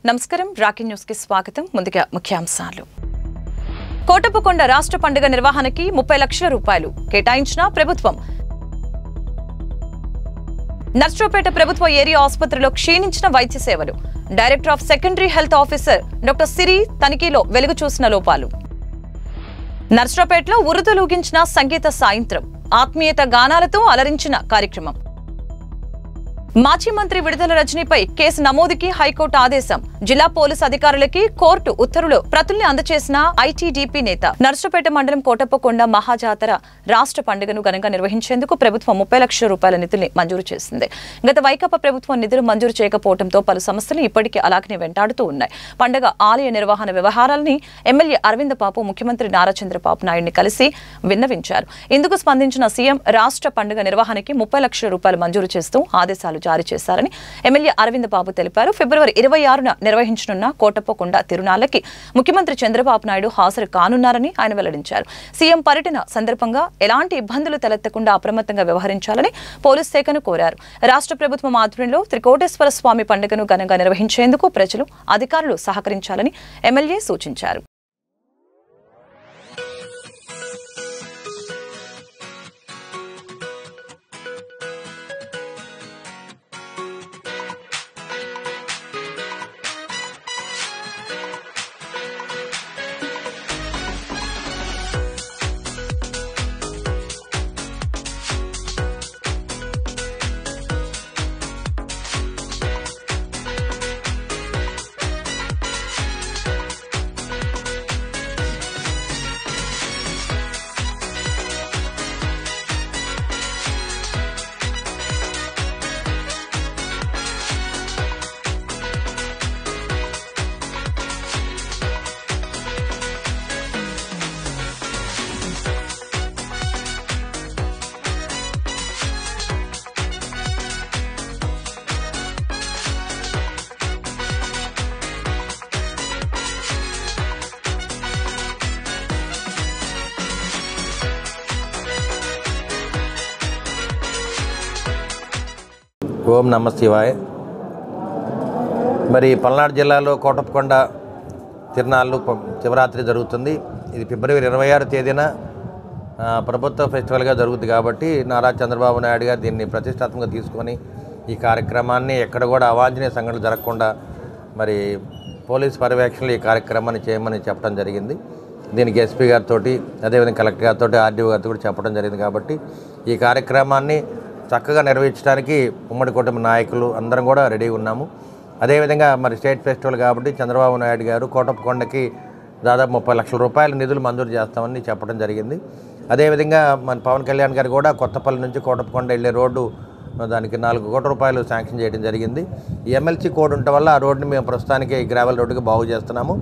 నమస్కారం Rocky news కి స్వాగతం. ముందుగా ముఖ్యాంశాలు. కోటప్పకొండ రాష్ట్ర పండుగ నిర్వహణకి 30 లక్షల రూపాయలు కేటాయించిన ప్రభుత్వం. నర్సరావుపేట ప్రభుత్వ ఏరియా ఆసుపత్రిలో క్షీణించిన వైద్య సేవలు. Director of secondary health officer doctor Siri తనిఖీలో వెలుగు చూసిన లోపాలు. నర్సరావుపేటలో ఉరుదులూగించిన సంగీత సాయంత్రం. ఆత్మీయత గానాలతో అలరించిన కార్యక్రమం. మాజీ మంత్రి విడుదల రజనీపై కేసు నమోదుకి హైకోర్టు ఆదేశం. జిల్లా పోలీసు అధికారులకి కోర్టు ఉత్తర్వులు ప్రతుల్ని అందజేసిన ఐటీడీపీ నేత. నర్సరావుపేట మండలం కోటప్పకొండ మహాజాతర రాష్ట్ర పండుగను ఘనంగా నిర్వహించేందుకు ప్రభుత్వం 30 లక్షల రూపాయల నిధుల్ని మంజూరు చేసింది. గత వైకాపా ప్రభుత్వం నిధులు మంజూరు చేయకపోవడంతో పలు సమస్యలు ఇప్పటికీ అలాగనే వెంటాడుతూ ఉన్నాయి. పండుగ ఆలయ నిర్వహణ వ్యవహారాలని ఎమ్మెల్యే అరవింద్ బాబు ముఖ్యమంత్రి నారా చంద్రబాబు నాయుడిని కలిసి విన్నవించారు. ఇందుకు స్పందించిన సీఎం రాష్ట్ర పండుగ నిర్వహణకి 30 లక్షల రూపాయలు మంజూరు చేస్తూ ఆదేశాలు జారీ చేశారని ఎమ్మెల్యే అరవింద్ బాబు తెలిపారు. ఫిబ్రవరి 26న నిర్వహించనున్న కోటప్పకొండ తిరునాళ్లకి ముఖ్యమంత్రి చంద్రబాబు నాయుడు హాజరు కానున్నారని ఆయన వెల్లడించారు. సీఎం పర్యటన సందర్భంగా ఎలాంటి ఇబ్బందులు తలెత్తకుండా అప్రమత్తంగా వ్యవహరించాలని పోలీస్ శాఖను కోరారు. రాష్ట్ర ప్రభుత్వం ఆధ్వర్యంలో త్రికోటేశ్వర స్వామి పండుగను ఘనంగా నిర్వహించేందుకు ప్రజలు, అధికారులు సహకరించాలని ఎమ్మెల్యే సూచించారు. ఓం నమ శివాయ. మరి పల్నాడు జిల్లాలో కోటప్పకొండ తిరునాళ్ళు శివరాత్రి జరుగుతుంది. ఇది ఫిబ్రవరి 26 తేదీన ప్రభుత్వ ఫెస్టివల్గా జరుగుతుంది కాబట్టి నారా చంద్రబాబు నాయుడు గారు దీన్ని ప్రతిష్టాత్మకంగా తీసుకొని ఈ కార్యక్రమాన్ని ఎక్కడ కూడా అవాంఛనీయ సంఘటనలు జరగకుండా మరి పోలీస్ పర్యవేక్షణలో ఈ కార్యక్రమాన్ని చేయమని చెప్పడం జరిగింది. దీనికి ఎస్పీ గారితో, అదేవిధంగా కలెక్టర్ గారితో, ఆర్డీఓ గారితో కూడా చెప్పడం జరిగింది. కాబట్టి ఈ కార్యక్రమాన్ని చక్కగా నిర్వహించడానికి ఉమ్మడి కుటుంబ నాయకులు అందరం కూడా రెడీగా ఉన్నాము. అదేవిధంగా మరి స్టేట్ ఫెస్టివల్ కాబట్టి చంద్రబాబు నాయుడు గారు కోటప్పకొండకి దాదాపు 30 లక్షల రూపాయల నిధులు మంజూరు చేస్తామని చెప్పడం జరిగింది. అదేవిధంగా మన పవన్ కళ్యాణ్ గారు కూడా కొత్తపల్లి నుంచి కోటప్పకొండ వెళ్ళే రోడ్డు దానికి 4 కోట్ల రూపాయలు శాంక్షన్ చేయడం జరిగింది. ఈ ఎమ్మెల్సీ కోడ్ ఉండటం వల్ల ఆ రోడ్డుని మేము ప్రస్తుతానికి గ్రావెల్ రోడ్డుగా బాగు చేస్తున్నాము.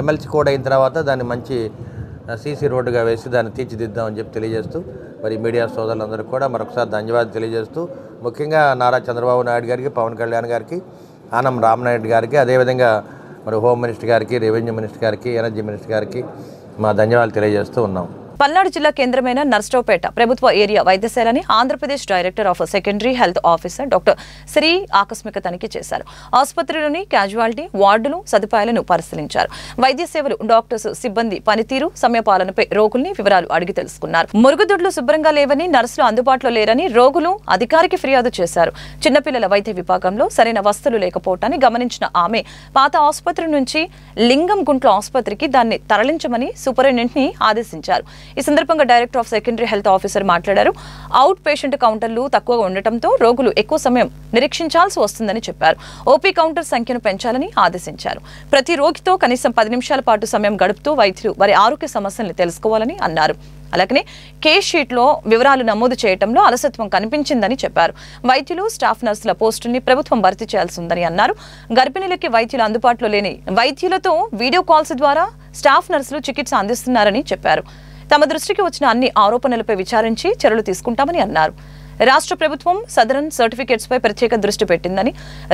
ఎమ్మెల్సీ కోడ్ అయిన తర్వాత దాన్ని మంచి సీసీ రోడ్డుగా వేసి దాన్ని తీర్చిదిద్దామని చెప్పి తెలియజేస్తూ మరి మీడియా సోదరులందరికీ కూడా మరొకసారి ధన్యవాదాలు తెలియజేస్తూ ముఖ్యంగా నారా చంద్రబాబు నాయుడు గారికి, పవన్ కళ్యాణ్ గారికి, ఆనం రామనాయుడు గారికి, అదేవిధంగా మరి హోమ్ మినిస్టర్ గారికి, రెవెన్యూ మినిస్టర్ గారికి, ఎనర్జీ మినిస్టర్ గారికి మా ధన్యవాదాలు తెలియజేస్తూ ఉన్నాం. పల్నాడు జిల్లా కేంద్రమైన నర్సరావుపేట ప్రభుత్వ area వైద్యశాలని Andhra Pradesh director of secondary health officer doctor సిరి ఆకస్మిక తనిఖీ చేశారు. ఆసుపత్రిలోని క్యాజువాలిటీ వార్డులు సదుపాయాలను పరిశీలించారు. వైద్య సేవలు, డాక్టర్స్, సిబ్బంది పనితీరు, సమయపాలనపై రోగుల్ని వివరాలు అడిగి తెలుసుకున్నారు. మురుగుదొడ్లు శుభ్రంగా లేవని, నర్సులు అందుబాటులో లేరని రోగులు అధికారికి ఫిర్యాదు చేశారు. చిన్నపిల్లల వైద్య విభాగంలో సరైన వసతులు లేకపోవటాన్ని గమనించిన ఆమె పాత ఆసుపత్రి నుంచి లింగంగుంట్ల ఆసుపత్రికి దాన్ని తరలించమని సూపరింటెండెంట్ ని ఆదేశించారు. ఈ సందర్భంగా director of secondary health officer మాట్లాడారు. అవుట్ పేషెంట్ కౌంటర్లు తక్కువగా ఉండటంతో రోగులు ఎక్కువ సమయం నిరీక్షించాల్సి వస్తుందని చెప్పారు. ఓపీ కౌంటర్ సంఖ్యను పెంచాలని ఆదేశించారు. ప్రతి రోగితో కనీసం 10 నిమిషాల పాటు సమయం గడుపుతూ వైద్యులు వారి ఆరోగ్య సమస్యలను తెలుసుకోవాలని అన్నారు. అలాగనే కేస్ షీట్లో వివరాలు నమోదు చేయడంలో అలసత్వం కనిపించిందని చెప్పారు. వైద్యులు, స్టాఫ్ నర్సుల పోస్టుల్ని ప్రభుత్వం భర్తీ చేయాల్సి ఉందని అన్నారు. గర్భిణీలకి వైద్యులు అందుబాటులో లేని వైద్యులతో వీడియో కాల్స్ ద్వారా స్టాఫ్ నర్సులు చికిత్స అందిస్తున్నారని చెప్పారు. తమ దృష్టికి వచ్చిన అన్ని ఆరోపణలపై విచారించి చర్యలు తీసుకుంటామని అన్నారు. రాష్ట్ర ప్రభుత్వం సదరన్ సర్టిఫికేట్స్ పై ప్రత్యేక దృష్టి పెట్టిందని,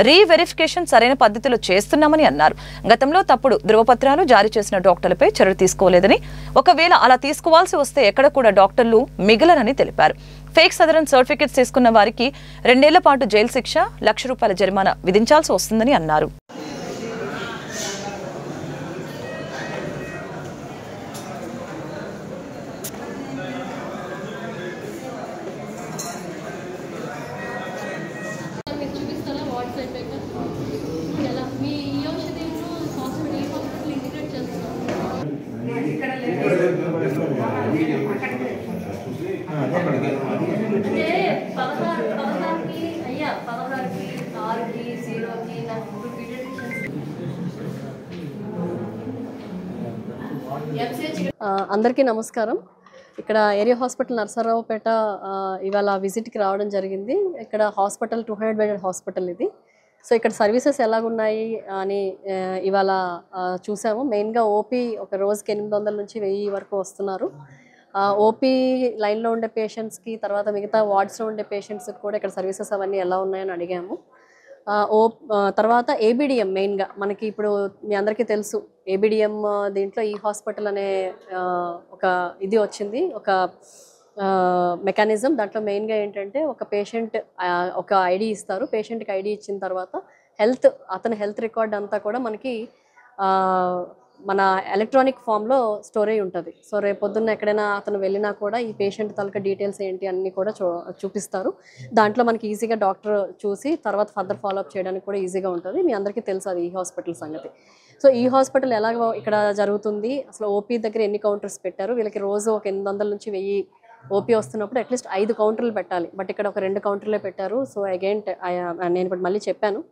రీవెరిఫికేషన్ సరైన పద్ధతిలో చేస్తున్నామని అన్నారు. గతంలో తప్పుడు ధృవపత్రాలు జారీ చేసిన డాక్టర్లపై చర్యలు తీసుకోలేదని, ఒకవేళ అలా తీసుకోవాల్సి వస్తే ఎక్కడ కూడా డాక్టర్లు మిగలనని తెలిపారు. ఫేక్ సదరన్ సర్టిఫికేట్స్ తీసుకున్న వారికి 2 ఏళ్ల పాటు జైలు శిక్ష, ₹1,00,000 జరిమానా విధించాల్సి వస్తుందని అన్నారు. అందరికీ నమస్కారం. ఇక్కడ ఏరియా హాస్పిటల్ నరసరావుపేట ఇవాళ విజిట్కి రావడం జరిగింది. ఇక్కడ హాస్పిటల్ 200 బెడెడ్ హాస్పిటల్ ఇది. సో ఇక్కడ సర్వీసెస్ ఎలాగున్నాయి అని ఇవాళ చూసాము. మెయిన్గా ఓపీ ఒక రోజుకి 800 నుంచి 1000 వరకు వస్తున్నారు. ఓపీ లైన్లో ఉండే పేషెంట్స్కి, తర్వాత మిగతా వార్డ్స్లో ఉండే పేషెంట్స్కి కూడా ఇక్కడ సర్వీసెస్ అవన్నీ ఎలా ఉన్నాయని అడిగాము. తర్వాత ఏబిడిఎం మెయిన్గా మనకి ఇప్పుడు మీ అందరికీ తెలుసు, ఏబిడిఎం దీంట్లో ఈ హాస్పిటల్ అనే ఒక ఇది వచ్చింది, ఒక మెకానిజం. దాంట్లో మెయిన్గా ఏంటంటే ఒక పేషెంట్ ఒక ఐడి ఇస్తారు. పేషెంట్కి ఐడి ఇచ్చిన తర్వాత అతని హెల్త్ రికార్డ్ అంతా కూడా మనకి మన ఎలక్ట్రానిక్ ఫామ్లో స్టోర్ అయి ఉంటుంది. సో రేపొద్దున్న ఎక్కడైనా అతను వెళ్ళినా కూడా ఈ పేషెంట్ తాలూకా డీటెయిల్స్ ఏంటి అన్నీ కూడా చూపిస్తారు. దాంట్లో మనకి ఈజీగా డాక్టర్ చూసి తర్వాత ఫర్దర్ ఫాలోఅప్ చేయడానికి కూడా ఈజీగా ఉంటుంది. మీ అందరికీ తెలుసు అది ఈ హాస్పిటల్ సంగతి. సో ఈ హాస్పిటల్ ఎలాగో ఇక్కడ జరుగుతుంది, అసలు ఓపీ దగ్గర ఎన్ని కౌంటర్స్ పెట్టారు, వీళ్ళకి రోజు ఒక 800 నుంచి 1000 ఓపీ వస్తున్నప్పుడు అట్లీస్ట్ 5 కౌంటర్లు పెట్టాలి. బట్ ఇక్కడ ఒక 2 కౌంటర్లే పెట్టారు. సో అగైన్ నేను ఇప్పుడు మళ్ళీ చెప్పాను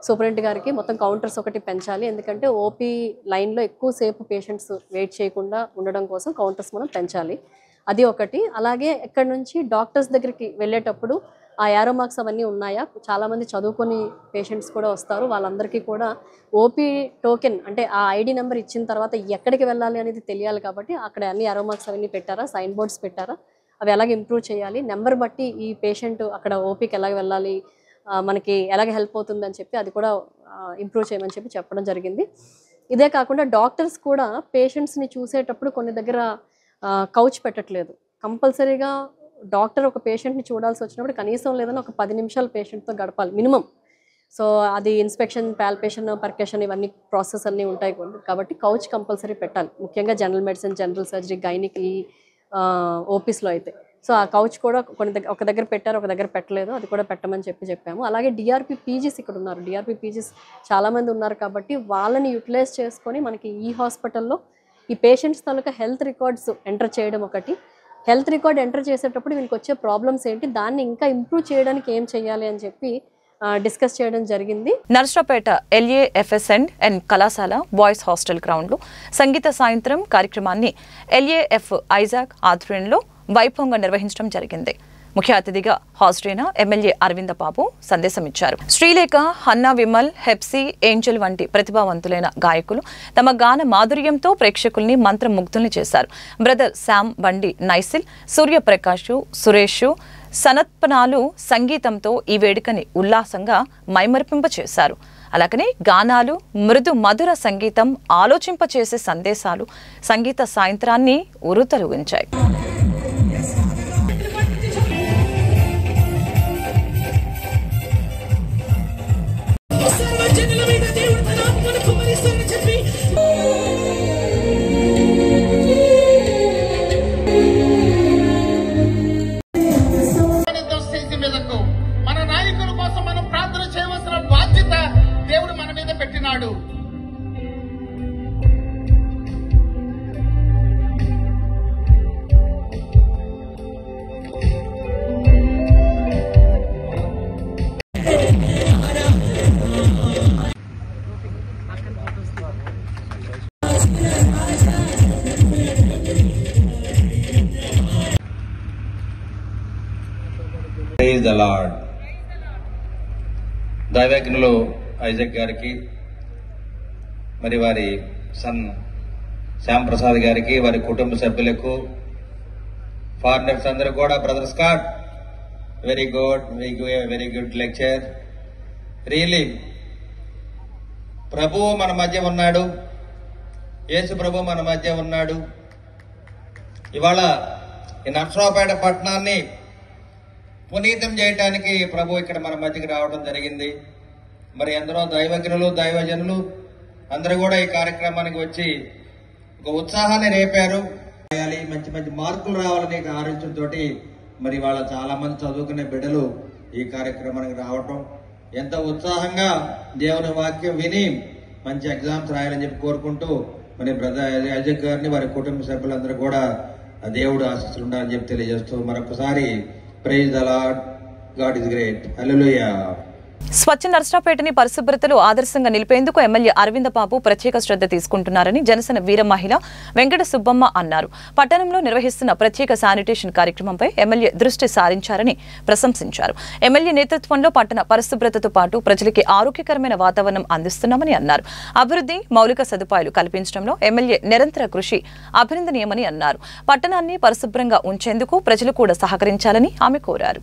సూపరింటెండెంట్ గారికి, మొత్తం కౌంటర్స్ ఒకటి పెంచాలి. ఎందుకంటే ఓపీ లైన్లో ఎక్కువసేపు పేషెంట్స్ వెయిట్ చేయకుండా ఉండడం కోసం కౌంటర్స్ మనం పెంచాలి. అది ఒకటి. అలాగే ఇక్కడ నుంచి డాక్టర్స్ దగ్గరికి వెళ్ళేటప్పుడు ఆ యారో మార్క్స్ అవన్నీ ఉన్నాయా, చాలామంది చదువుకొని పేషెంట్స్ కూడా వస్తారు, వాళ్ళందరికీ కూడా ఓపీ టోకెన్ అంటే ఆ ఐడి నెంబర్ ఇచ్చిన తర్వాత ఎక్కడికి వెళ్ళాలి అనేది తెలియాలి. కాబట్టి అక్కడ అన్ని యారో మార్క్స్ అవన్నీ పెట్టారా, సైన్ బోర్డ్స్ పెట్టారా, అవి ఎలాగ ఇంప్రూవ్ చేయాలి, నెంబర్ బట్టి ఈ పేషెంట్ అక్కడ ఓపీకి ఎలాగ వెళ్ళాలి, మనకి ఎలాగ హెల్ప్ అవుతుందని చెప్పి అది కూడా ఇంప్రూవ్ చేయమని చెప్పడం జరిగింది. ఇదే కాకుండా డాక్టర్స్ కూడా పేషెంట్స్ని చూసేటప్పుడు కొన్ని దగ్గర కౌచ్ పెట్టట్లేదు. కంపల్సరీగా డాక్టర్ ఒక పేషెంట్ని చూడాల్సి వచ్చినప్పుడు కనీసం లేదని ఒక 10 నిమిషాలు పేషెంట్తో గడపాలి మినిమం. సో అది ఇన్స్పెక్షన్, పాల్పేషన్, పర్కేషన్ ఇవన్నీ ప్రాసెస్ అన్నీ ఉంటాయి కాబట్టి కౌచ్ కంపల్సరీ పెట్టాలి. ముఖ్యంగా general medicine, general surgery, gynaec ఈ ఓపీస్లో అయితే. సో ఆ కౌచ్ కూడా ఒక దగ్గర పెట్టారు, ఒక దగ్గర పెట్టలేదు, అది కూడా పెట్టమని చెప్పాము. అలాగే డిఆర్పి పీజీస్ ఇక్కడ ఉన్నారు. డిఆర్పి పీజీస్ చాలామంది ఉన్నారు కాబట్టి వాళ్ళని యూటిలైజ్ చేసుకొని మనకి ఈ హాస్పిటల్లో ఈ పేషెంట్స్ తాలూకా హెల్త్ రికార్డ్స్ ఎంటర్ చేయడం ఒకటి. హెల్త్ రికార్డ్ ఎంటర్ చేసేటప్పుడు వీళ్ళకి వచ్చే ప్రాబ్లమ్స్ ఏంటి, దాన్ని ఇంకా ఇంప్రూవ్ చేయడానికి ఏం చేయాలి అని చెప్పి డిస్కస్ చేయడం జరిగింది. నర్సరావుపేట LAFSN కళాశాల బాయ్స్ హాస్టల్ గ్రౌండ్లో సంగీత సాయంత్రం కార్యక్రమాన్ని LAF ఐజాక్ ఆధ్వర్యంలో వైభవంగా నిర్వహించడం జరిగింది. ముఖ్య అతిథిగా హాజరైన ఎమ్మెల్యే అరవింద బాబు సందేశం ఇచ్చారు. శ్రీలేఖ, హన్నా విమల్, హెప్సీ, ఏంజల్ వంటి ప్రతిభావంతులైన గాయకులు తమ గాన మాధుర్యంతో ప్రేక్షకుల్ని మంత్రముగ్ధుల్ని చేశారు. బ్రదర్ శామ్, బండి నైసిల్, సూర్యప్రకాష్, సురేష్, సనత్పనాలు సంగీతంతో ఈ వేడుకని ఉల్లాసంగా మైమరిపింపచేశారు. అలాగనే గానాలు, మృదు మధుర సంగీతం, ఆలోచింపచేసే సందేశాలు సంగీత సాయంత్రాన్ని ఉరుతలుగించాయి. మన నాయకుల కోసం మనం ప్రార్థన చేయవలసిన బాధ్యత దేవుడు మన మీద పెట్టినాడు. Praise the lord. దైవజ్ఞులు ఐజాక్ గారికి, మరి వారి సన్ శ్యామ్ ప్రసాద్ గారికి, వారి కుటుంబ సభ్యులకు, ఫారినర్స్ అందరూ కూడా, brother Scott very good lecture. Really ప్రభువు మన మధ్య ఉన్నాడు, యేసు ప్రభు మన మధ్య ఉన్నాడు. ఇవాళ ఈ నర్సరావుపేట పట్టణాన్ని పునీతం చేయడానికి ప్రభు ఇక్కడ మన మధ్యకి రావడం జరిగింది. మరి అందరూ దైవజ్ఞులు, దైవజనులు అందరూ కూడా ఈ కార్యక్రమానికి వచ్చి ఒక ఉత్సాహాన్ని రేపారు. మంచి మంచి మార్కులు రావాలనే ఆలోచనతో మరి వాళ్ళ చాలా మంది చదువుకునే బిడ్డలు ఈ కార్యక్రమానికి రావటం, ఎంత ఉత్సాహంగా దేవుని వాక్యం విని మంచి ఎగ్జామ్స్ రాయాలని చెప్పి కోరుకుంటూ, మరి బ్రదర్ ఐజాక్ గారిని, వారి కుటుంబ సభ్యులందరూ కూడా దేవుడు ఆశీస్సులు ఉండాలని చెప్పి తెలియజేస్తూ మరొకసారి praise the lord, God is great, hallelujah. స్వచ్ఛ నర్సరావుపేటని పరిశుభ్రతలో ఆదర్శంగా నిలిపేందుకు ఎమ్మెల్యే అరవింద బాబు ప్రత్యేక శ్రద్ధ తీసుకుంటున్నారని జనసేన వీర మహిళ వెంకట సుబ్బమ్మ అన్నారు. పట్టణంలో నిర్వహిస్తున్న ప్రత్యేక శానిటేషన్ కార్యక్రమంపై ఎమ్మెల్యే దృష్టి సారించారని ప్రశంసించారు. ఎమ్మెల్యే నేతృత్వంలో పట్టణ పరిశుభ్రతతో పాటు ప్రజలకి ఆరోగ్యకరమైన వాతావరణం అందిస్తున్నామని అన్నారు. అభివృద్ధి, మౌలిక సదుపాయాలు కల్పించడంలో ఎమ్మెల్యే నిరంతర కృషి అభినందనీయమని అన్నారు. పట్టణాన్ని పరిశుభ్రంగా ఉంచేందుకు ప్రజలు కూడా సహకరించాలని ఆమె కోరారు.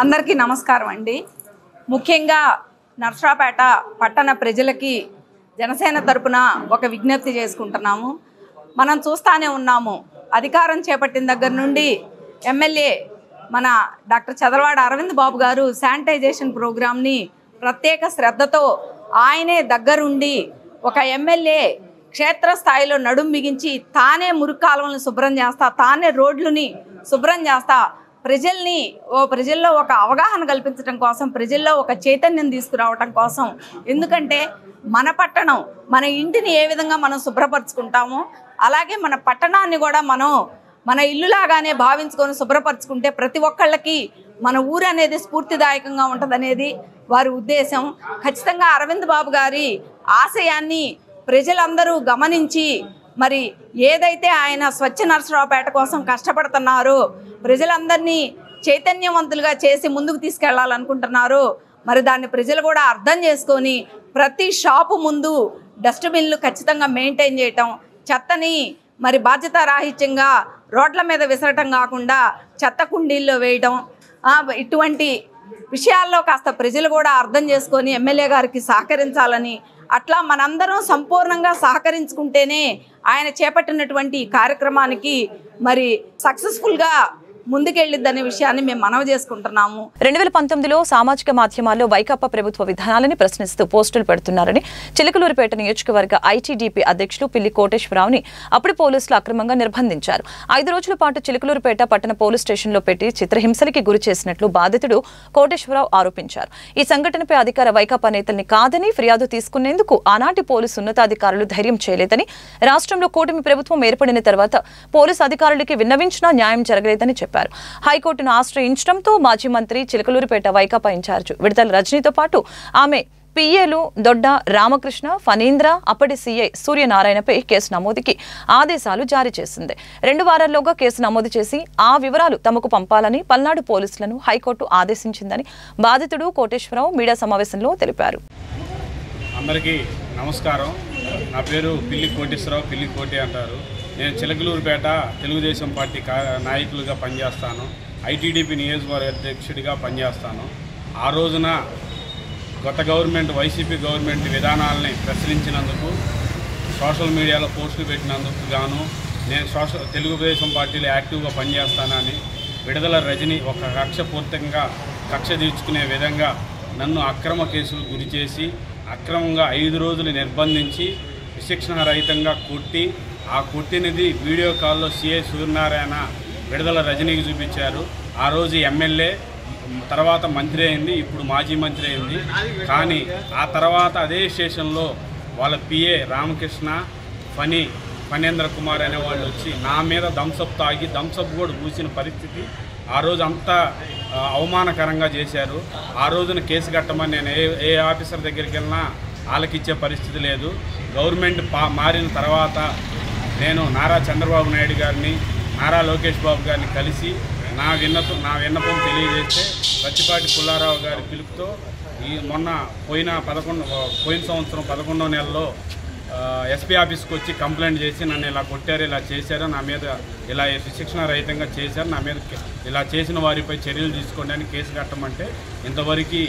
అందరికీ నమస్కారం అండి. ముఖ్యంగా నర్సరావుపేట పట్టణ ప్రజలకి జనసేన తరపున ఒక విజ్ఞప్తి చేసుకుంటున్నాము. మనం చూస్తూనే ఉన్నాము, అధికారం చేపట్టిన దగ్గర నుండి ఎమ్మెల్యే మన డాక్టర్ చదలవాడ అరవింద్ బాబు గారు శానిటైజేషన్ ప్రోగ్రామ్ని ప్రత్యేక శ్రద్ధతో ఆయనే దగ్గరుండి ఒక ఎమ్మెల్యే క్షేత్రస్థాయిలో నడుం బిగించి తానే మురికి కాలువలను శుభ్రం చేస్తా, తానే రోడ్లని శుభ్రం చేస్తా, ప్రజల్లో ఒక అవగాహన కల్పించడం కోసం, ప్రజల్లో ఒక చైతన్యం తీసుకురావడం కోసం. ఎందుకంటే మన పట్టణం, మన ఇంటిని ఏ విధంగా మనం శుభ్రపరచుకుంటామో అలాగే మన పట్టణాన్ని కూడా మనం మన ఇల్లులాగానే భావించుకొని శుభ్రపరచుకుంటే ప్రతి ఒక్కళ్ళకి మన ఊరు అనేది స్ఫూర్తిదాయకంగా ఉంటుందనేది వారి ఉద్దేశం. ఖచ్చితంగా అరవింద్ బాబు గారి ఆశయాన్ని ప్రజలందరూ గమనించి మరి ఏదైతే ఆయన స్వచ్ఛ నర్సరావుపేట కోసం కష్టపడుతున్నారో, ప్రజలందరినీ చైతన్యవంతులుగా చేసి ముందుకు తీసుకెళ్లాలనుకుంటున్నారో, మరి దాన్ని ప్రజలు కూడా అర్థం చేసుకొని ప్రతి షాపు ముందు డస్ట్బిన్లు ఖచ్చితంగా మెయింటైన్ చేయటం, చెత్తని మరి బాధ్యతారాహిత్యంగా రోడ్ల మీద విసరటం కాకుండా చెత్త కుండీల్లో వేయడం, ఇటువంటి విషయాల్లో కాస్త ప్రజలు కూడా అర్థం చేసుకొని ఎమ్మెల్యే గారికి సహకరించాలని, అట్లా మనందరం సంపూర్ణంగా సహకరించుకుంటేనే ఆయన చేపట్టినటువంటి కార్యక్రమానికి మరి సక్సెస్ఫుల్గా ముందుకెళ్లిద్దనే విషయాన్ని మేము మనవి చేసుకుంటున్నాము. 2019లో సామాజిక మాధ్యమాల్లో వైకాపా ప్రభుత్వ విధానాలని ప్రశ్నిస్తూ పోస్టులు పెడుతున్నారని చిలకలూరిపేట నియోజకవర్గ ఐటీడీపీ అధ్యక్షులు పిల్లి కోటేశ్వరరావుని అప్పుడు పోలీసులు అక్రమంగా నిర్బంధించారు. 5 రోజుల పాటు చిలకలూరిపేట పట్టణ పోలీస్ స్టేషన్లో పెట్టి చిత్రహింసలకి గురి చేసినట్లు బాధితుడు కోటేశ్వరరావు ఆరోపించారు. ఈ సంఘటనపై అధికార వైకాపా నేతల్ని కాదని ఫిర్యాదు తీసుకునేందుకు ఆనాటి పోలీసు ఉన్నతాధికారులు ధైర్యం చేయలేదని, రాష్ట్రంలో కూటమి ప్రభుత్వం ఏర్పడిన తర్వాత పోలీసు అధికారులకి విన్నవించినా న్యాయం జరగలేదని చెప్పారు. హైకోర్టును ఆశ్రయించడంతో మాజీ మంత్రి చిలకలూరిపేట వైకాపా ఇన్ఛార్జ్ విడతల రజనీతో పాటు ఆమె పిఏలు దొడ్డ రామకృష్ణ, ఫణీంద్ర, అప్పటి సీఐ సూర్యనారాయణపై కేసు నమోదుకి ఆదేశాలు జారీ చేసింది. 2 వారాల్లోగా కేసు నమోదు చేసి ఆ వివరాలు తమకు పంపాలని పల్నాడు పోలీసులను హైకోర్టు ఆదేశించిందని బాధితుడు కోటేశ్వరరావు మీడియా సమావేశంలో తెలిపారు. అందరికీ నమస్కారం. నా పేరు పిల్లి కోటేశ్వరరావు, పిల్లి కోటి అంటారు. నేను చిలకలూరుపేట తెలుగుదేశం పార్టీ నాయకులుగా పనిచేస్తాను. ఐటీడీపీ నియోజకవర్గ అధ్యక్షుడిగా పనిచేస్తాను. ఆ రోజున గత గవర్నమెంట్, వైసీపీ గవర్నమెంట్ విధానాలని ప్రశ్నించినందుకు, సోషల్ మీడియాలో పోస్టులు పెట్టినందుకు గాను నేను తెలుగుదేశం పార్టీలో యాక్టివ్గా పనిచేస్తానని విడుదల రజని ఒక కక్షపూర్తంగా కక్ష తీర్చుకునే విధంగా నన్ను అక్రమ కేసులు గురి చేసి అక్రమంగా 5 రోజులు నిర్బంధించి విశిక్షణారహితంగా కొట్టి, ఆ కొట్టినది వీడియో కాల్లో సిఐ సూర్యనారాయణ విడుదల రజనీకి చూపించారు. ఆ రోజు ఎమ్మెల్యే, తర్వాత మంత్రి అయింది, ఇప్పుడు మాజీ మంత్రి అయింది. కానీ ఆ తర్వాత అదే స్టేషన్లో వాళ్ళ పిఏ రామకృష్ణ, ఫణీంద్ర కుమార్ అనే వాళ్ళు వచ్చి నా మీద థమ్సప్ తాగి థమ్సప్ కూడా పూసిన పరిస్థితి. ఆ రోజు అంతా అవమానకరంగా చేశారు. ఆ రోజున కేసు కట్టమని నేను ఏ ఆఫీసర్ దగ్గరికి వెళ్ళినా వాళ్ళకిచ్చే పరిస్థితి లేదు. గవర్నమెంట్ మారిన తర్వాత నేను నారా చంద్రబాబు నాయుడు గారిని, నారా లోకేష్ బాబు గారిని కలిసి నా విన్నపం తెలియజేస్తే ప్రతిపాటి పుల్లారావు గారి పిలుపుతో పోయిన సంవత్సరం 11వ నెలలో ఎస్పీ ఆఫీస్కి వచ్చి కంప్లైంట్ చేసి నన్ను ఇలా కొట్టారు, ఇలా చేశారు, నా మీద ఇలా శిక్షణ రహితంగా చేశారు, నా మీద ఇలా చేసిన వారిపై చర్యలు తీసుకోండి అని కేసు కట్టమంటే ఇంతవరకు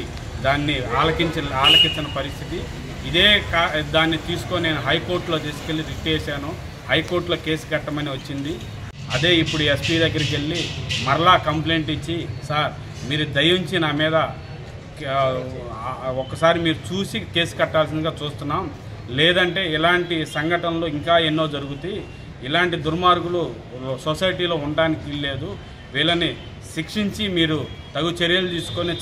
దాన్ని ఆలకించిన పరిస్థితి. దాన్ని తీసుకొని నేను హైకోర్టులో తీసుకెళ్ళి రిట్ చేశాను. హైకోర్టులో కేసు కట్టమని వచ్చింది. అదే ఇప్పుడు ఎస్పీ దగ్గరికి వెళ్ళి మరలా కంప్లైంట్ ఇచ్చి, సార్ మీరు దయించి నా మీద ఒక్కసారి మీరు చూసి కేసు కట్టాల్సిందిగా చూస్తున్నాం. లేదంటే ఇలాంటి సంఘటనలు ఇంకా ఎన్నో జరుగుతాయి. ఇలాంటి దుర్మార్గులు సొసైటీలో ఉండడానికి వీల్లేదు. వీళ్ళని శిక్షించి మీరు తగు చర్యలు తీసుకొని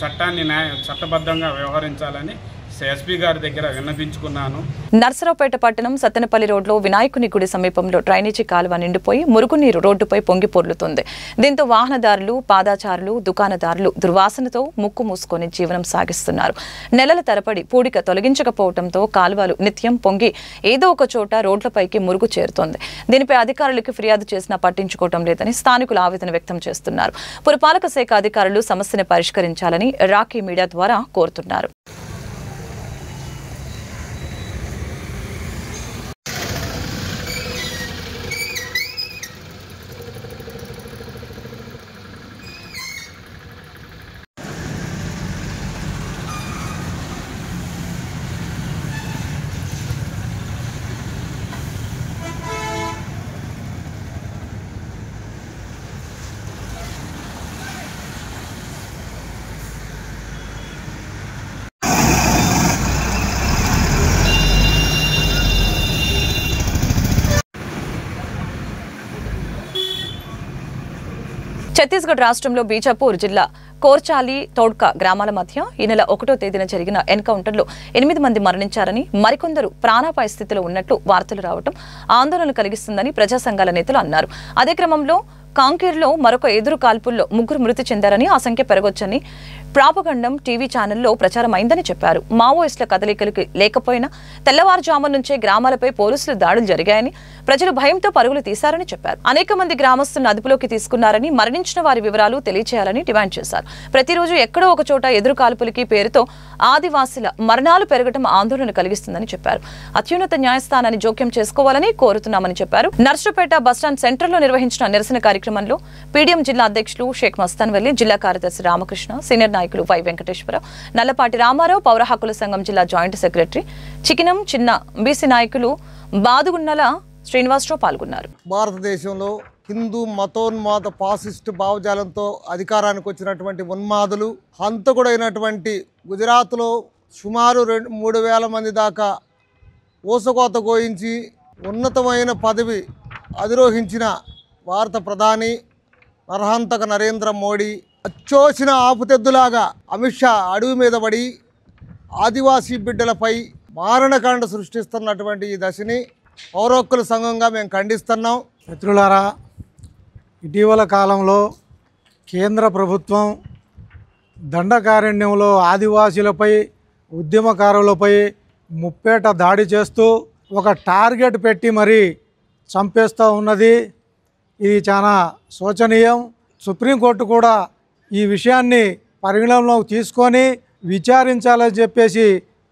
చట్టబద్ధంగా వ్యవహరించాలని ఎస్పీ గారి దగ్గర విన్నపించుకున్నాను. నర్సరావుపేట పట్టణం సత్తెనపల్లి రోడ్లో వినాయకుని గుడి సమీపంలో డ్రైనేజీ కాలువ నిండిపోయి మురుగునీరు రోడ్డుపై పొంగి పొర్లుతుంది. దీంతో వాహనదారులు, పాదాచారులు, దుకాణదారులు దుర్వాసనతో ముక్కు మూసుకొని జీవనం సాగిస్తున్నారు. నెలల తరబడి పూడిక తొలగించకపోవడంతో కాలువలు నిత్యం పొంగి ఏదో ఒక చోట రోడ్లపైకి మురుగు చేరుతోంది. దీనిపై అధికారులకు ఫిర్యాదు చేసినా పట్టించుకోవడం లేదని స్థానికులు ఆవేదన వ్యక్తం చేస్తున్నారు. పురపాలక శాఖ అధికారులు సమస్యను పరిష్కరించాలని రాకీ మీడియా ద్వారా కోరుతున్నారు. ఛత్తీస్గఢ్ రాష్ట్రంలో బీజాపూర్ జిల్లా కోర్చాలి తోడ్కా గ్రామాల మధ్య ఈ నెల 1వ తేదీన జరిగిన ఎన్కౌంటర్లో 8 మంది మరణించారని, మరికొందరు ప్రాణాపాయ స్థితిలో ఉన్నట్లు వార్తలు రావడం ఆందోళన కలిగిస్తుందని ప్రజా సంఘాల నేతలు అన్నారు. అదే క్రమంలో కాంకేర్లో మరొక ఎదురు కాల్పుల్లో 3 మృతి చెందారని, ఆ సంఖ్య పెరగొచ్చని ప్రాపగండం టీవీ ఛానల్లో ప్రచారమైందని చెప్పారు. మావోయిస్టుల కదలికలకు లేకపోయినా తెల్లవారుజాము నుంచే గ్రామాలపై పోలీసులు దాడులు జరిగాయని, ప్రజలు భయంతో పరుగులు తీశారని చెప్పారు. అనేక మంది గ్రామస్తులను అదుపులోకి తీసుకున్నారని, మరణించిన వారి వివరాలు తెలియచేయాలని డిమాండ్ చేశారు. ప్రతిరోజు ఎక్కడో ఒక చోట ఎదురు కాల్పులకి పేరుతో ఆదివాసీల మరణాలు పెరగడం ఆందోళన కలిగిస్తుందని చెప్పారు. అత్యున్నత న్యాయస్థానాన్ని జోక్యం చేసుకోవాలని కోరుతున్నామని చెప్పారు. నర్సరావుపేట బస్టాండ్ సెంటర్లో నిర్వహించిన నిరసన కార్యక్రమంలో పీడీఎం జిల్లా అధ్యక్షులు షేక్ మస్తాన్ వల్లి, జిల్లా కార్యదర్శి రామకృష్ణ, సీనియర్ నాయకులు వై వెంకటేశ్వరరావు, నల్లపాటి రామారావు, పౌర హక్కుల సంఘం జిల్లా జాయింట్ సెక్రటరీ చికినం చిన్న బీసీ నాయకులు బాదుగున్నల శ్రీనివాసరావు పాల్గొన్నారు. భారతదేశంలో హిందూ మతోన్మాద ఫాసిస్ట్ భావజాలంతో అధికారానికి వచ్చినటువంటి ఉన్మాదులు, హంతకుడైనటువంటి గుజరాత్లో సుమారు 3,000 మంది దాకా ఊసకోత గోయించి ఉన్నతమైన పదవి అధిరోహించిన భారత ప్రధాని నరహంతక నరేంద్ర మోడీ అచ్చోసిన ఆపుతెద్దులాగా అమిత్ షా అడవి మీద పడి ఆదివాసీ బిడ్డలపై మారణకాండ సృష్టిస్తున్నటువంటి ఈ దశని పౌర హక్కుల సంఘంగా మేము ఖండిస్తున్నాం. మిత్రులారా, ఇటీవల కాలంలో కేంద్ర ప్రభుత్వం దండకారణ్యంలో ఆదివాసీలపై, ఉద్యమకారులపై ముప్పేట దాడి చేస్తూ ఒక టార్గెట్ పెట్టి మరీ చంపేస్తూ ఉన్నది. ఇది చాలా శోచనీయం. సుప్రీంకోర్టు కూడా ఈ విషయాన్ని పరిగణనలోకి తీసుకొని విచారించాలని చెప్పేసి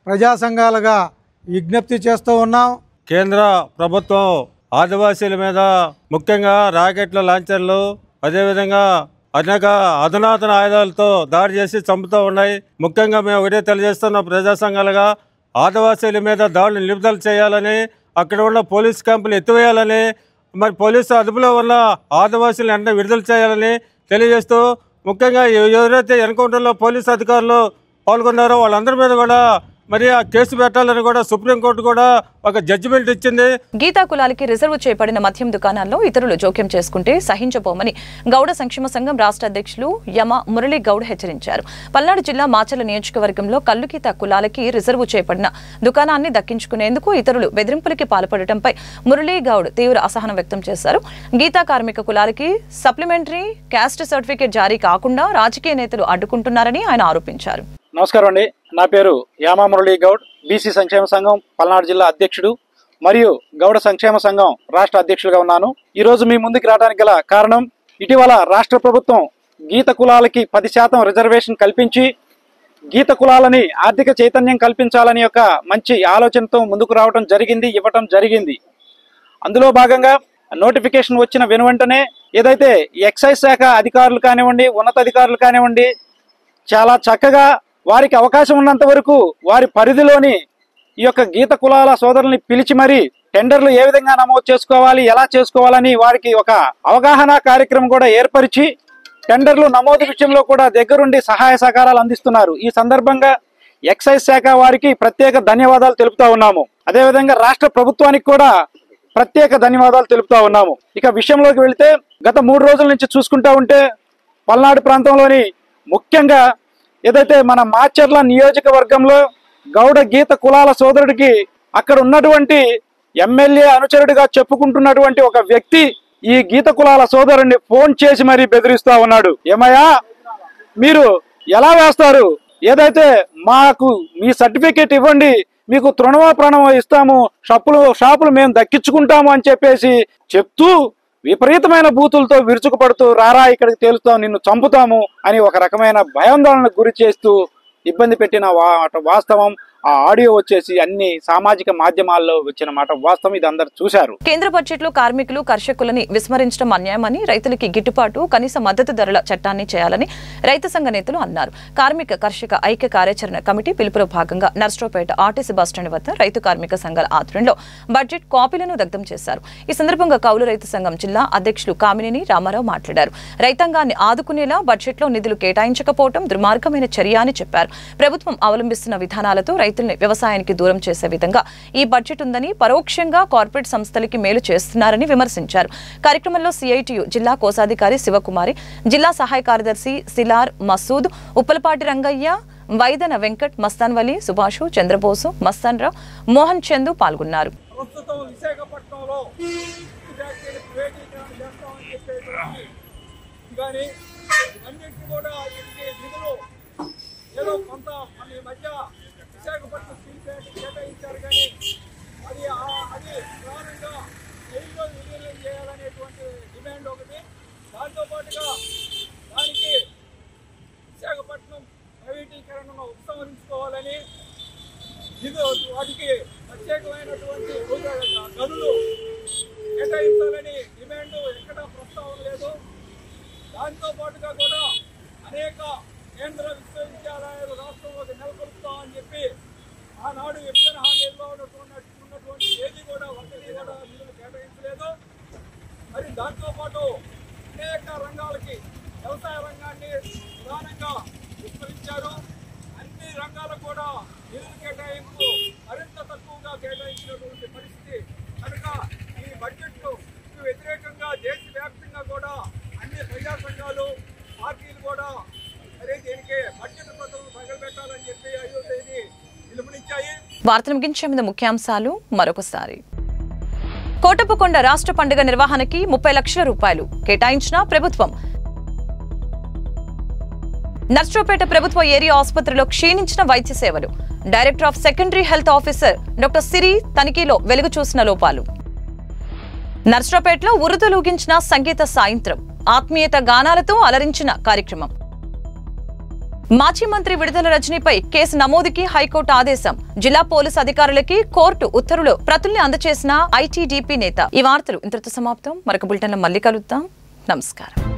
ప్రజా సంఘాలుగా విజ్ఞప్తి చేస్తూ ఉన్నాం. కేంద్ర ప్రభుత్వం ఆదివాసీల మీద ముఖ్యంగా రాకెట్ల లాంచర్లు, అదేవిధంగా అనేక అధునాతన ఆయుధాలతో దాడి చేసి చంపుతూ ఉన్నాయి. ముఖ్యంగా మేము ఒకటే తెలియజేస్తున్న ప్రజా సంఘాలుగా ఆదివాసీల మీద దాడులు నిలుపుదల చేయాలని, అక్కడ ఉన్న పోలీస్ క్యాంపులు ఎత్తివేయాలని, మరి పోలీసు అదుపులో ఉన్న ఆదివాసీలను వెంటనే విడుదల చేయాలని తెలియజేస్తూ, ముఖ్యంగా ఎవరైతే ఎన్కౌంటర్లో పోలీసు అధికారులు పాల్గొన్నారో వాళ్ళందరి మీద కూడా మరి ఆ కేసు పెట్టాలని కూడా సుప్రీంకోర్టు కూడా ఒక జడ్జిమెంట్ ఇచ్చింది. గీతా కులాలకి రిజర్వ్ చేయబడిన మద్యం దుకాణాల్లో ఇతరులు జోక్యం చేసుకుంటే సహించబోమని గౌడ సంక్షేమ సంఘం రాష్ట్ర అధ్యక్షులు యమ మురళీ గౌడ్ హెచ్చరించారు. పల్నాడు జిల్లా మాచర్ల నియోజకవర్గంలో కల్లు గీతా కులాలకి రిజర్వ్ చేయబడిన దుకాణాన్ని దక్కించుకునేందుకు ఇతరులు బెదిరింపులకి పాల్పడటంపై మురళీ గౌడ్ తీవ్ర అసహనం వ్యక్తం చేశారు. గీతా కార్మిక కులాలకి సప్లిమెంటరీ క్యాస్ట్ సర్టిఫికేట్ జారీ కాకుండా రాజకీయ నేతలు అడ్డుకుంటున్నారని ఆయన ఆరోపించారు. నమస్కారం అండి, నా పేరు యామా మురళీ గౌడ్, బీసీ సంక్షేమ సంఘం పల్నాడు జిల్లా అధ్యక్షుడు మరియు గౌడ సంక్షేమ సంఘం రాష్ట్ర అధ్యక్షులుగా ఉన్నాను. ఈ రోజు మీ ముందుకు రావడానికి గల కారణం, ఇటీవల రాష్ట్ర ప్రభుత్వం గీత కులాలకి 10% రిజర్వేషన్ కల్పించి గీత కులాలని ఆర్థిక చైతన్యం కల్పించాలని యొక్క మంచి ఆలోచనతో ముందుకు రావడం జరిగింది, ఇవ్వటం జరిగింది. అందులో భాగంగా నోటిఫికేషన్ వచ్చిన వెనువెంటనే ఏదైతే ఎక్సైజ్ శాఖ అధికారులు కానివ్వండి, ఉన్నతాధికారులు కానివ్వండి, చాలా చక్కగా వారికి అవకాశం ఉన్నంత వరకు వారి పరిధిలోని ఈ యొక్క గీత కులాల సోదరుల్ని పిలిచి మరి టెండర్లు ఏ విధంగా నమోదు చేసుకోవాలి, ఎలా చేసుకోవాలని వారికి ఒక అవగాహన కార్యక్రమం కూడా ఏర్పరిచి టెండర్లు నమోదు విషయంలో కూడా దగ్గరుండి సహాయ సహకారాలు అందిస్తున్నారు. ఈ సందర్భంగా ఎక్సైజ్ శాఖ వారికి ప్రత్యేక ధన్యవాదాలు తెలుపుతా ఉన్నాము. అదేవిధంగా రాష్ట్ర ప్రభుత్వానికి కూడా ప్రత్యేక ధన్యవాదాలు తెలుపుతా ఉన్నాము. ఇక విషయంలోకి వెళితే గత 3 రోజుల నుంచి చూసుకుంటా ఉంటే పల్నాడు ప్రాంతంలోని ముఖ్యంగా ఏదైతే మన మాచర్ల నియోజకవర్గంలో గౌడ గీత కులాల సోదరుడికి అక్కడ ఉన్నటువంటి ఎమ్మెల్యే అనుచరుడిగా చెప్పుకుంటున్నటువంటి ఒక వ్యక్తి ఈ గీత కులాల సోదరుడిని ఫోన్ చేసి మరీ బెదిరిస్తా ఉన్నాడు. ఏమయ్యా మీరు ఎలా వేస్తారు, ఏదైతే మాకు మీ సర్టిఫికేట్ ఇవ్వండి, మీకు తృణమో ఇస్తాము, షాపులు మేము దక్కించుకుంటాము అని చెప్పేసి చెప్తూ విపరీతమైన బూతులతో విరుచుకుపడుతూ రారా ఇక్కడికి తేలుస్తాం, నిన్ను చంపుతాము అని ఒక రకమైన భయాందోళనకు గురి చేస్తూ ఇబ్బంది పెట్టిన వాస్తవం. ఆ ఆడియో వచ్చేసి అన్ని సామాజిక మాధ్యమాల్లో వచ్చిన మాట వాస్తవం. ఇది అందరూ చూశారు. కేంద్ర బడ్జెట్ లో కార్మికులు కర్షకులని విస్మరించడం అన్యాయమని, రైతులకి గిట్టుబాటు కనీస మద్దతు ధరల చట్టాన్ని చేయాలని రైతు సంఘ నేతలు అన్నారు. కార్మిక కర్షక ఐక్య కార్యాచరణ కమిటీ పిలుపులో భాగంగా నర్సరావుపేట ఆర్టీసీ బస్టాండ్ వద్ద రైతు కార్మిక సంఘాల ఆధ్వర్యంలో బడ్జెట్ కాపీలను దగ్ధం చేశారు. ఈ సందర్భంగా కౌలు రైతు సంఘం జిల్లా అధ్యక్షులు కామినేని రామారావు మాట్లాడారు. రైతాంగాన్ని ఆదుకునేలా బడ్జెట్ లో నిధులు కేటాయించకపోవడం దుర్మార్గమైన చర్య అని చెప్పారు. ప్రభుత్వం అవలంబిస్తున్న విధానాలతో రైతుల్ని వ్యవసాయానికి దూరం చేసే విధంగా ఈ బడ్జెట్ ఉందని, పరోక్షంగా కార్పొరేట్ సంస్థలకి మేలు చేస్తున్నారని విమర్శించారు. కార్యక్రమంలో సిఐటియు జిల్లా కోశాధికారి శివకుమారి, జిల్లా సహాయ కార్యదర్శి సిలార్ మసూద్, ఉప్పలపాటి రంగయ్య, వైదన వెంకట్, మస్తాన్ వలి, సుభాషు, చంద్రబోసు, మస్తాన్ రావు, మోహన్ చందు పాల్గొన్నారు. ఏదో కొంత మన మధ్య విశాఖపట్నం స్టీల్ కేటాయించారు, కానీ అది ప్రధానంగా జైల్లో విలీనం చేయాలనేటువంటి డిమాండ్ ఒకటి. దాంతోపాటుగా దానికి విశాఖపట్నం ప్రైవేటీకరణను ఉపసంహరించుకోవాలని, వాటికి ప్రత్యేకమైనటువంటి గదులు కేటాయించాలని డిమాండ్ ఎక్కడా ప్రస్తావన లేదు. దాంతోపాటుగా కూడా అనేక కేంద్ర విశ్వవిద్యాలయాలు రాష్ట్రంలోకి నెలకొల్పుతామని చెప్పి ఆనాడు విభజన హామీల్లో ఉన్నటువంటి ఏది కూడా ఒకటి కూడా నిధులు కేటాయించలేదు. మరి దాంతోపాటు అనేక రంగాలకి వ్యవసాయ రంగాన్ని ప్రధానంగా విస్మరించారు. అన్ని రంగాలకు కూడా నిధులు కేటాయింపు మరింత తక్కువగా కేటాయించినటువంటి పరిస్థితి. కనుక ఈ బడ్జెట్కు వ్యతిరేకంగా దేశవ్యాప్తంగా కూడా అన్ని ప్రజా సంఘాలు, పార్టీలు కూడా వార్తలు ముగించే ముందు ముఖ్యాంశాలు మరొకసారి. కోటప్పకొండ రాష్ట్ర పండుగ నిర్వహణకి 30 లక్షల రూపాయలు కేటాయించిన ప్రభుత్వం. నర్సరావుపేట ప్రభుత్వ ఏరియా ఆసుపత్రిలో క్షీణించిన వైద్య సేవలు. Director of secondary health officer doctor Siri తనిఖీలో వెలుగు చూసిన లోపాలు. నర్సరావుపేటలో ఉరుదలూగించిన సంగీత సాయంత్రం. ఆత్మీయత గానాలతో అలరించిన కార్యక్రమం. మాజీ మంత్రి విడుదల రజనీపై కేసు నమోదుకి హైకోర్టు ఆదేశం. జిల్లా పోలీసు అధికారులకి కోర్టు ఉత్తర్వులు ప్రతుల్ని అందజేసిన ఐటీడీపీ నేత. ఈ వార్తలు ఇంతటితో సమాప్తం. మరొక బులెటిన్లో మళ్ళీ కలుద్దాం. నమస్కారం.